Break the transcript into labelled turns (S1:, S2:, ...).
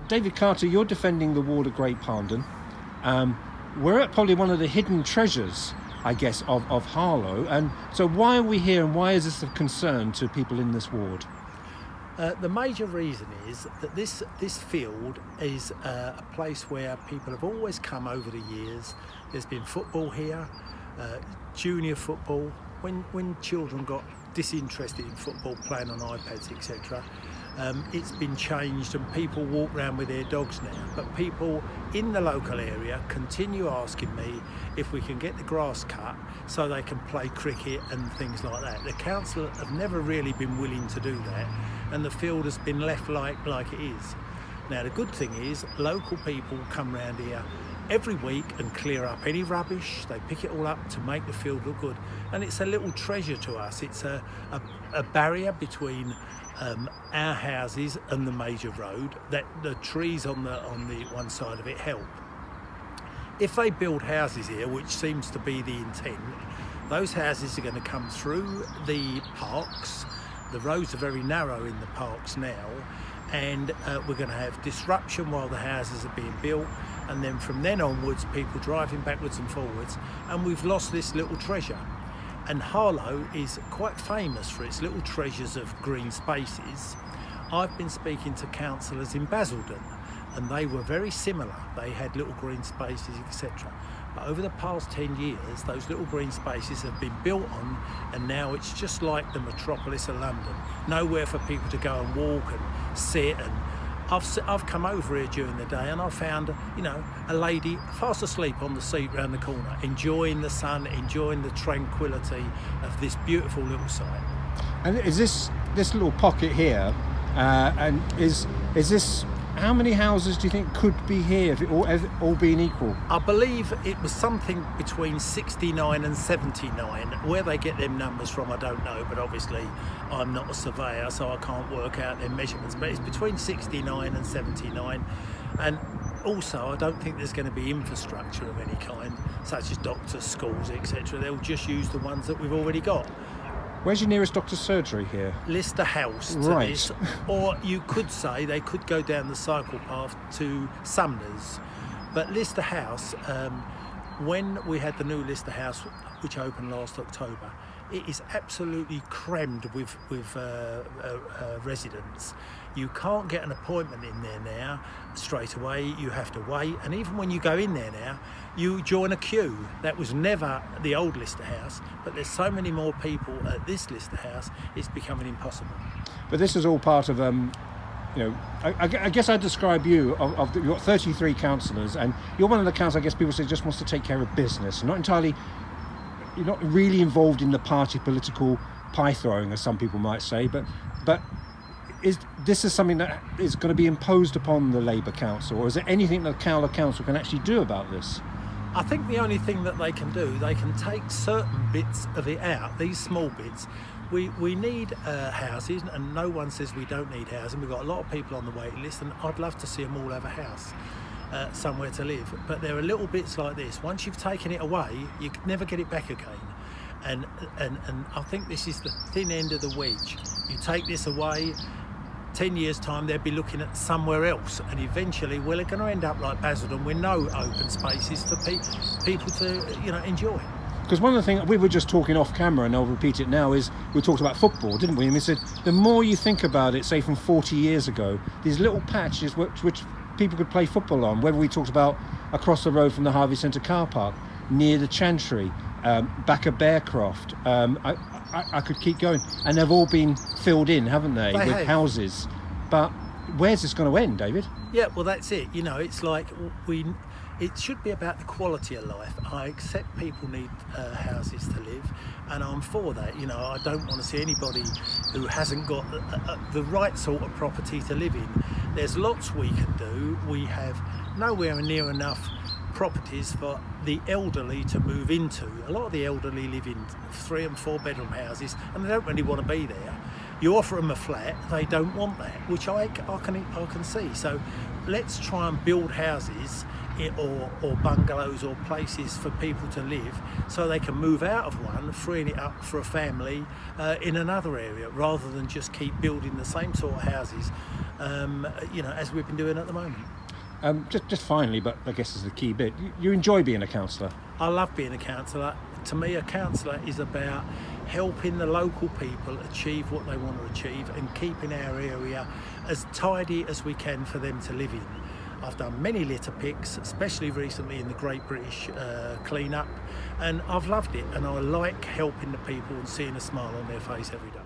S1: David Carter, you're defending the wall at Great Parndon. We're at probably one of the hidden treasures, I guess, of Harlow. And so why are we here, and why is this of concern to people in this ward?
S2: The major reason is that this field is a place where people have always come over the years. There's been football here, junior football. When children got disinterested in football, playing on iPads, etc., it's been changed and people walk around with their dogs now. But people in the local area continue asking me if we can get the grass cut so they can play cricket and things like that. The council have never really been willing to do that, and the field has been left like it is. Now the good thing is local people come round here every week and clear up any rubbish. They pick it all up to make the field look good, and it's a little treasure to us. It's a barrier between our houses and the major road that the trees on the one side of it help. If they build houses here, which seems to be the intent, those houses are going to come through the parks. The roads are very narrow in the parks now, and we're going to have disruption while the houses are being built, and then from then onwards people driving backwards and forwards, and we've lost this little treasure. And Harlow is quite famous for its little treasures of green spaces. I've been speaking to councillors in Basildon, and they were very similar. They had little green spaces, etc. But over the past 10 years, those little green spaces have been built on, and now it's just like the metropolis of London. Nowhere for people to go and walk and sit. And I've come over here during the day, and I found, a lady fast asleep on the seat round the corner, enjoying the sun, enjoying the tranquility of this beautiful little site.
S1: And is this little pocket here? And is this? How many houses do you think could be here if it all being equal?
S2: I believe it was something between 69 and 79. Where they get them numbers from, I don't know, but obviously I'm not a surveyor, so I can't work out their measurements. But it's between 69 and 79. And also, I don't think there's going to be infrastructure of any kind, such as doctors, schools, etc. They'll just use the ones that we've already got.
S1: Where's your nearest doctor's surgery here?
S2: Lister House to
S1: right.
S2: This, or you could say they could go down the cycle path to Sumner's. But Lister House, when we had the new Lister House, which opened last October, it is absolutely crammed with residents. You can't get an appointment in there now straight away. You have to wait, and even when you go in there now, you join a queue. That was never the old Lister House, but there's so many more people at this Lister House, it's becoming impossible.
S1: But this is all part of, I guess I'd describe you, you've got 33 councillors, and you're one of the councillors, I guess people say, just wants to take care of business, you're not really involved in the party political pie throwing, as some people might say, but this is something that is going to be imposed upon the Labour Council, or is there anything that Harlow Council can actually do about this?
S2: I think the only thing that they can do, they can take certain bits of it out, these small bits. We need houses, and no one says we don't need housing. We've got a lot of people on the waiting list, and I'd love to see them all have a house, somewhere to live. But there are little bits like this. Once you've taken it away, you can never get it back again. And I think this is the thin end of the wedge. You take this away, 10 years' time they'll be looking at somewhere else, and eventually we're going to end up like Basildon with no open spaces for people to enjoy.
S1: Because one of the things we were just talking off camera, and I'll repeat it now, is we talked about football, didn't we? And we said the more you think about it, say from 40 years ago, these little patches which people could play football on, whether we talked about across the road from the Harvey Centre car park, near the Chantry, back at Bearcroft, I could keep going, and they've all been filled in, haven't they with houses. But where's this going to end, David?
S2: Yeah, well, that's it. It's like it should be about the quality of life. I accept people need houses to live, and I'm for that. I don't want to see anybody who hasn't got the right sort of property to live in. There's lots we can do. We have nowhere near enough properties for the elderly to move into. A lot of the elderly live in 3 and 4 bedroom houses, and they don't really want to be there. You offer them a flat, they don't want that, which I can see. So let's try and build houses or bungalows or places for people to live, so they can move out of one, freeing it up for a family in another area, rather than just keep building the same sort of houses as we've been doing at the moment.
S1: Just finally, but I guess is the key bit. You enjoy being a councillor?
S2: I love being a councillor. To me, a councillor is about helping the local people achieve what they want to achieve and keeping our area as tidy as we can for them to live in. I've done many litter picks, especially recently in the Great British clean-up, and I've loved it, and I like helping the people and seeing a smile on their face every day.